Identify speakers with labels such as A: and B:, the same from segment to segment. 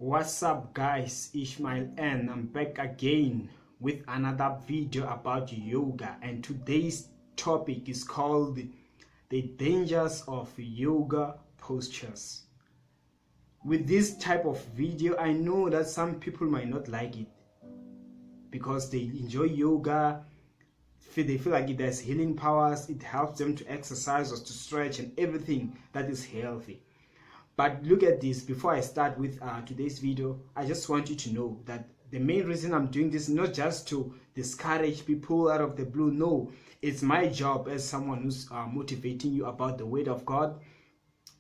A: What's up guys, Ishmael and I'm back again with another video about yoga, and today's topic is called the dangers of yoga postures. With this type of video, I know that some people might not like it because they enjoy yoga, they feel like it has healing powers, it helps them to exercise or to stretch and everything that is healthy. But look at this. Before I start with today's video, I just want you to know that the main reason I'm doing this is not just to discourage people out of the blue. No, it's my job as someone who's motivating you about the word of God,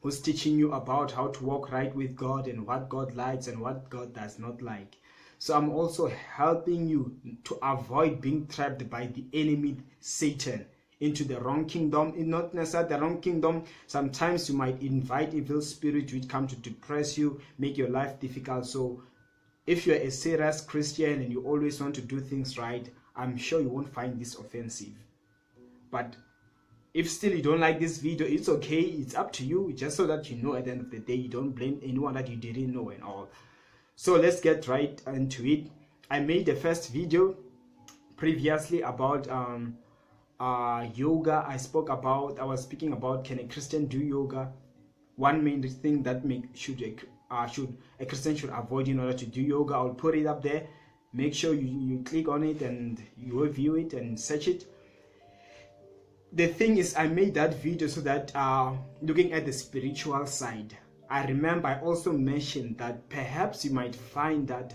A: who's teaching you about how to walk right with God and what God likes and what God does not like. So I'm also helping you to avoid being trapped by the enemy, Satan, into the wrong kingdom. Not necessarily the wrong kingdom. Sometimes you might invite evil spirits which come to depress you, make your life difficult. So if you're a serious Christian and you always want to do things right, I'm sure you won't find this offensive. But if still you don't like this video, it's okay, it's up to you. Just so that you know at the end of the day, you don't blame anyone that you didn't know and all. So let's get right into it. I made the first video previously about yoga. I was speaking about, can a Christian do yoga? One main thing that a Christian should avoid in order to do yoga. I'll put it up there. Make sure you click on it and you review it and search it. The thing is, I made that video so that looking at the spiritual side, I remember I also mentioned that perhaps you might find that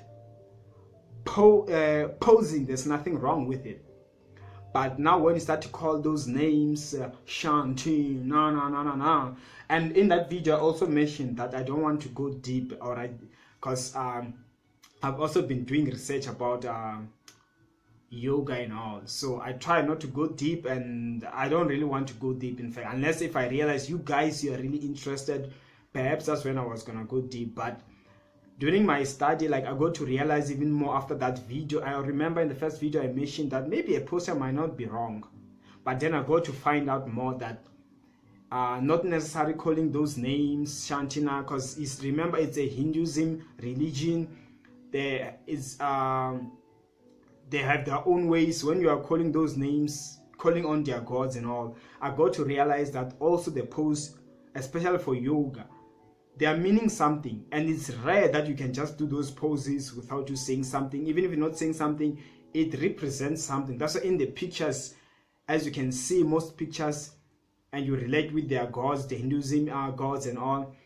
A: posing, there's nothing wrong with it. But now when you start to call those names, Shanti, na, and in that video I also mentioned that I don't want to go deep, because I've also been doing research about yoga and all. So I try not to go deep, and I don't really want to go deep, in fact, unless if I realize you guys, you're really interested, perhaps that's when I was gonna go deep. But during my study, like, I got to realize even more after that video. I remember in the first video I mentioned that maybe a posture might not be wrong, but then I got to find out more that not necessarily calling those names Shantina, because remember it's a Hinduism religion. They have their own ways when you are calling those names, calling on their gods and all. I got to realize that also the pose, especially for yoga, they are meaning something, and it's rare that you can just do those poses without you saying something. Even if you're not saying something, it represents something. That's why in the pictures, as you can see, most pictures, and you relate with their gods, the Hinduism gods and all,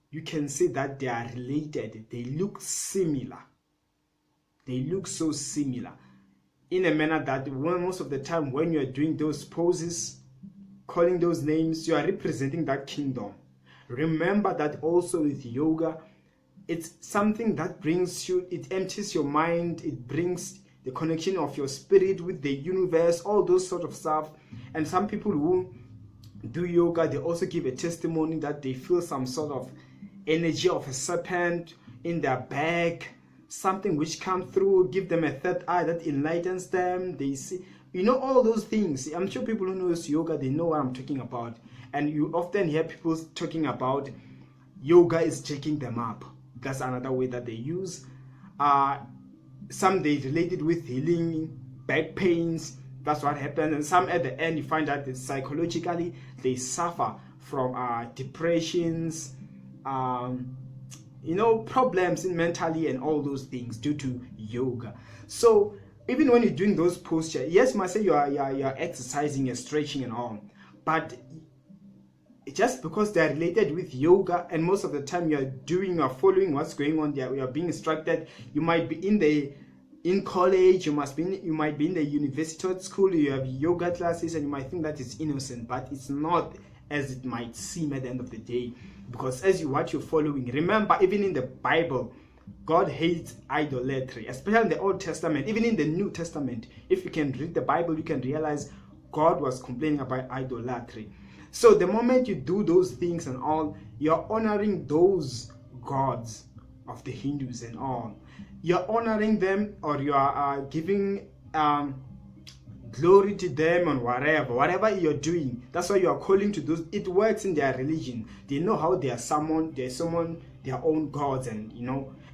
A: you can see that they are related. They look similar. They look so similar in a manner that most of the time when you're doing those poses, calling those names, you are representing that kingdom. Remember that also with yoga, it's something that brings you, it empties your mind, it brings the connection of your spirit with the universe, all those sort of stuff. And some people who do yoga, they also give a testimony that they feel some sort of energy of a serpent in their back, something which comes through, give them a third eye that enlightens them. They see, all those things. I'm sure people who know yoga, they know what I'm talking about. And you often hear people talking about yoga is checking them up. That's another way that they use. Some they relate it with healing back pains. That's what happens. And some at the end you find that psychologically they suffer from depressions, problems in mentally and all those things due to yoga. So even when you're doing those postures, yes, you might say you're exercising, you're stretching and all, but just because they are related with yoga, and most of the time you're following what's going on there, you're being instructed. You might be in college, you might be in the university or school, you have yoga classes, and you might think that it's innocent, but it's not as it might seem at the end of the day. Because what you're following, remember, even in the Bible, God hates idolatry, especially in the Old Testament. Even in the New Testament, if you can read the Bible, you can realize God was complaining about idolatry. So the moment you do those things and all, you're honoring those gods of the Hindus and all. You're honoring them, or you are giving glory to them and whatever you're doing. That's why you are calling to those. It works in their religion. They know how they are summoned. They summon their own gods, and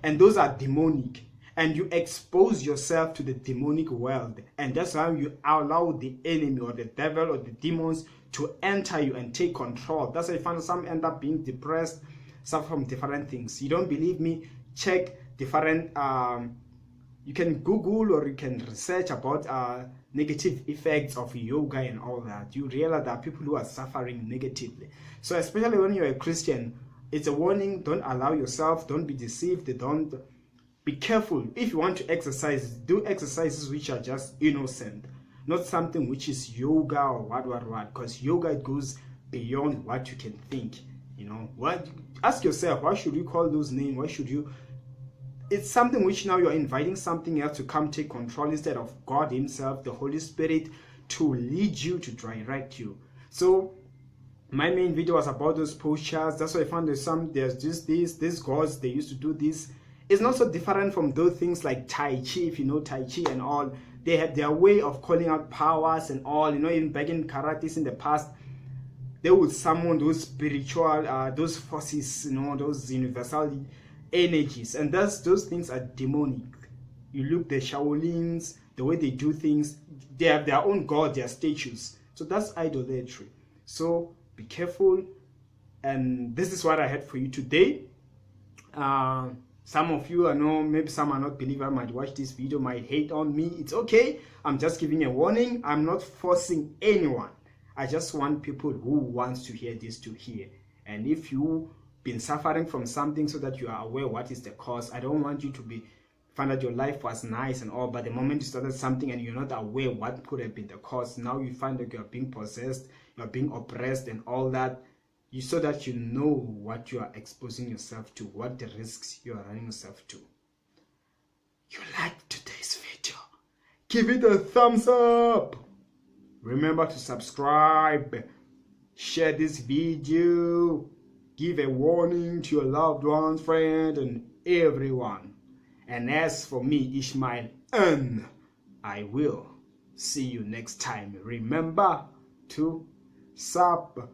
A: and those are demonic, and you expose yourself to the demonic world, and that's why you allow the enemy or the devil or the demons to enter you and take control. That's why you find some end up being depressed, suffer from different things. You don't believe me? Check different you can Google or you can research about negative effects of yoga and all that. You realize that people who are suffering negatively. So especially when you're a Christian, it's a warning. Don't allow yourself, don't be deceived, don't be careful. If you want to exercise, do exercises which are just innocent, not something which is yoga or what, because yoga, it goes beyond what you can think. What, ask yourself, why should you call those names? Why should you? It's something which now you're inviting something else to come take control instead of God himself, the Holy Spirit, to lead you, to direct you. So my main video was about those postures. That's why I found there's just these gods, they used to do this. It's not so different from those things like Tai Chi, if you know Tai Chi and all. They had their way of calling out powers and all. Even back in karates in the past, they would summon those spiritual, those forces, those universal energies, and those things are demonic. You look, the Shaolins, the way they do things, they have their own god, their statues. So that's idolatry. So be careful. And this is what I had for you today. Some of you, I know maybe some are not believers, might watch this video, might hate on me. It's okay. I'm just giving a warning. I'm not forcing anyone. I just want people who wants to hear this to hear. And if you been suffering from something, so that you are aware what is the cause. I don't want you to find that your life was nice and all, but the moment you started something and you're not aware what could have been the cause, now you find that you're being possessed, you're being oppressed and all that, so that you know what you are exposing yourself to, what the risks you are running yourself to. You liked today's video, give it a thumbs up. Remember to subscribe, share this video, give a warning to your loved ones, friend, and everyone. And as for me, Ishmael, I will see you next time. Remember to subscribe.